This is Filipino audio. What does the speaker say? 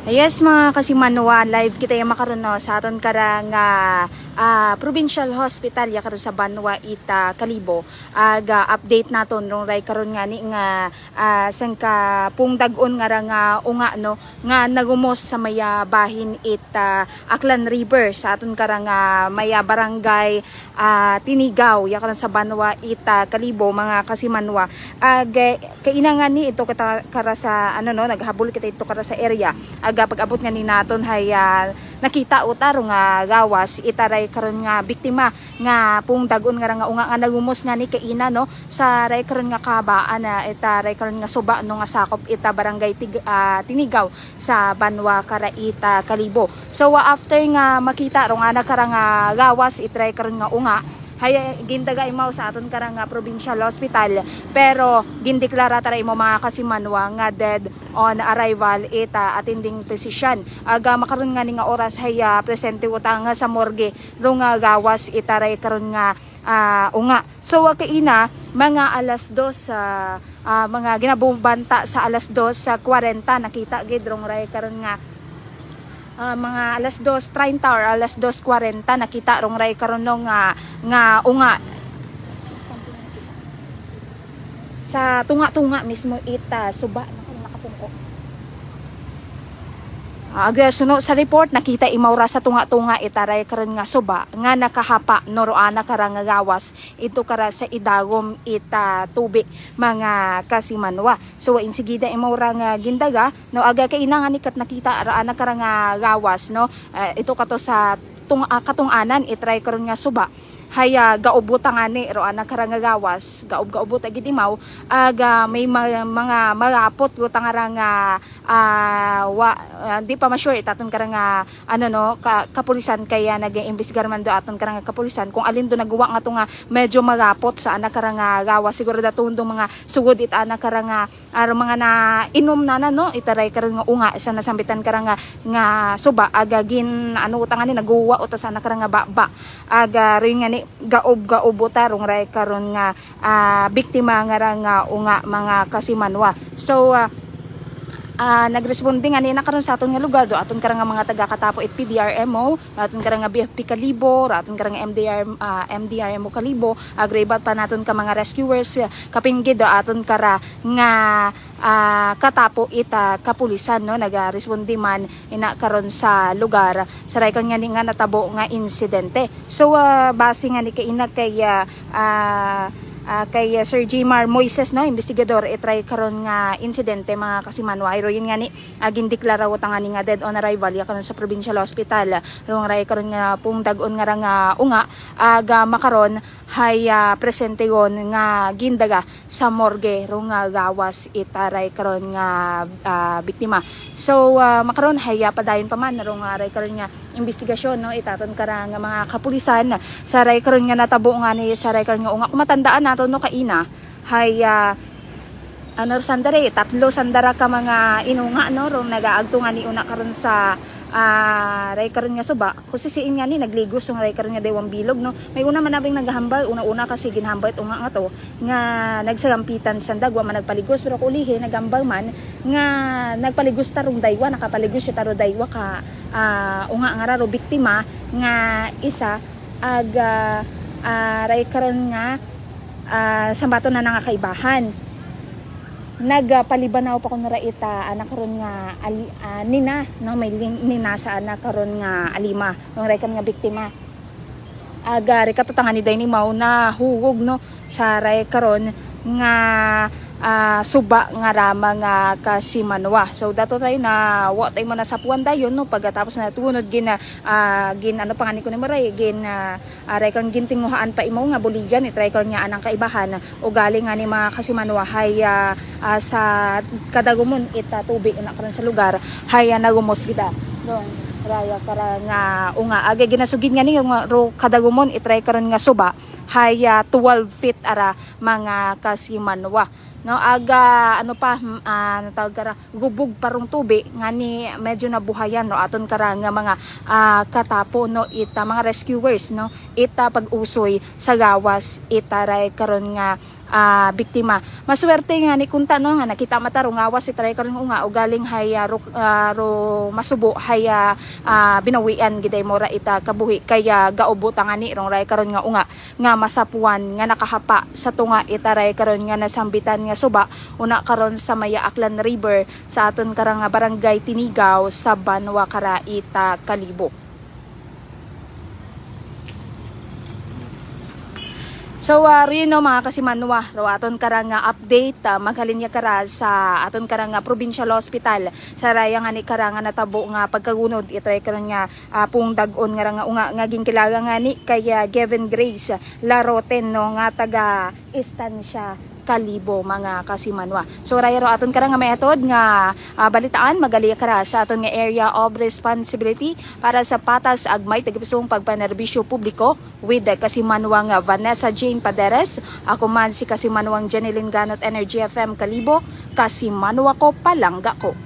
Yes mga kasimanwa, live kita yung makaroon no, sa aton karang provincial hospital ya karon sa Banwa ita Kalibo. Update naton rong ray karon nga ni nga sangka pung dag-on nga unga no nga nagumos sa maya bahin ita Aklan River sa aton karang maya barangay Tinigaw ya karon sa Banwa ita Kalibo mga kasimanwa. Kainangan ni ito kara sa ano no naghabol kita ito kara sa area. Pag-abot nga ni naton hay nakita utaro nga gawas itaray karon nga biktima nga pung dagon nga unga nga nagumos nga ni kaina no sa ray karon nga kabaan na itaray karon nga suba no nga sakop ita barangay Tinigaw sa Banwa kara ita Kalibo. So after nga makita ro nga nakarang gawas itaray karon nga unga hay gindaga imaw sa aton karang provincial hospital pero gindeklara taray mo mga kasimanwa nga dead on arrival ita attending physician. Makaron nga ni nga oras hay presente utang sa morgue ro nga gawas itaray karon nga unga. So kaina mga alas 2 mga ginabubanta sa alas 2:40 nakita gid rong ray karon nga mga alas 2:30 or alas 2:40 nakita rong ray karon nga unga sa tunga-tunga mismo ita suba nakapungko. Sunod sa report nakita imawra sa tunga-tunga ita ray karon nga suba nga nakahapa noroana karang gawas ito kara sa idagom ita tubig mga kasimanwa. So insigida imawra nga gindaga no aga kainangan ikat nakita araana karang gawas no ito kato sa katunganan itray karon nga suba haya gaubutang ani ro ana karang gawas gaub-gaubot agid imaw may mga malapot gutang nga di pa ma-sure itaton karang ano no kapulisan kaya nag-iimbestigar man do aton karang kapulisan kung alin do nagawa nga to nga medyo malapot sa ana karang gawas siguro daton do mga sugod it ana karang mga na inom na no itaray karang nga unga sa nasambitan karang nga suba gin ano utang ani naguwa uta sa ana karang baba ring nga ni gaob utarong ray karon nga biktima nga unga mga kasimanwa. So nagresponde nga ni na karon sa aton nga lugar do aton karang mga taga Katapo it PDRMO aton karang BFP Kalibo aton karang MDRMO Kalibo agrebat pa naton ka mga rescuers kapinggid do aton kara nga Katapo ita kapulisan no nagaresponde man ina karon sa lugar sa ray karon nga ni nga natabo nga insidente. So base nga ni kaina kay Sir Jmar Moises no investigador itray karon nga insidente mga kasimanwa iro yun nga ni gindeklara utang ani nga dead on arrival ya karon sa provincial hospital rong ray karon nga pung dag-on nga unga makaron hay presente gon nga gindaga sa morgue rong nga gawas itaray karon nga biktima. So makaron hay padayon pa man rong ray karon nga investigasyon no itaton karang nga mga kapulisan sa ray karon nga natabo nga ni sa ray karon nga unga kumatandaan nato no kaina hay ano sandare tatlo sandara ka mga inunga no rong nagaagto nga ni una karon sa ray karon nga suba kusisiin nga ni nagligos yung ray karon nga dewang bilog no may una man nabing naghambal una kasi ginhambal unga nga to nga nagsagampitan sa dagwa man nagpaligos pero kulihi nagambal man nga nagpaligos tarong daywa nakapaligos yung taro daywa ka unga nga raro biktima nga isa ray karon nga sambato na kaibahan nagpalibanaw pa kun ra ita anak karon nga nina no may nina sa anak karon nga alima ng ray nga biktima ri katutangan ni Dayni Mau na hugog no sa ray karon nga suba nga rama nga kasimanwa. So dato tayo na wa tayo mo nasapuan dayon no pagkatapos na tunod gin ano pa nga ni ko ni Maray gin ray karon gintinguhaan pa imo nga buligan itry karon nga anang kaibahan o galing nga ni mga kasimanwa hay sa kadagumon ita tubig na karon sa lugar hay nagumos kita don raya kara nga unga aga ginasugid nga ni ro kadagumon itry karon nga suba hay 12 feet ara mga kasimanwa no ano pa natawag kara gubog parong tubig nga ni medyo nabuhayan no aton kara nga mga Katapo no ita mga rescuers no ita pag-usoy sa gawas ita ray karon nga biktima. Maswerte nga ni kunta no nga nakita mata ro ngawas si taray karon nga ugaling hay ro masubo hay binawian giday mora ita kabuhi kaya gaubot ang ani rong ray karon nga masapuan nga nakahapa sa tunga itaray karon nga nasambitan nga suba una karon sa Maya Aklan River sa aton karang barangay Tinigaw sa Banwa Kara ita Kalibo. So rin no mga kasimanwa, aton karang update maghalinya kara sa aton karang provincial hospital sa raya nga ni karang natabo nga pagkagunod itray karon nga pung dag-on nga nga ginkilaga nga ni kaya Given Grace Laroten no nga taga Estancia Kalibo mga kasimanwa. So raya ro aton karang may atod nga balitaan magali kara sa aton nga area of responsibility para sa patas agmay tagipusong pagpanerbisyo publiko with kasimanwang Vanessa Jane Paderes. Ako man si kasimanwang Janeline Ganot Energy FM Kalibo, kasimanwa ko palangga ko.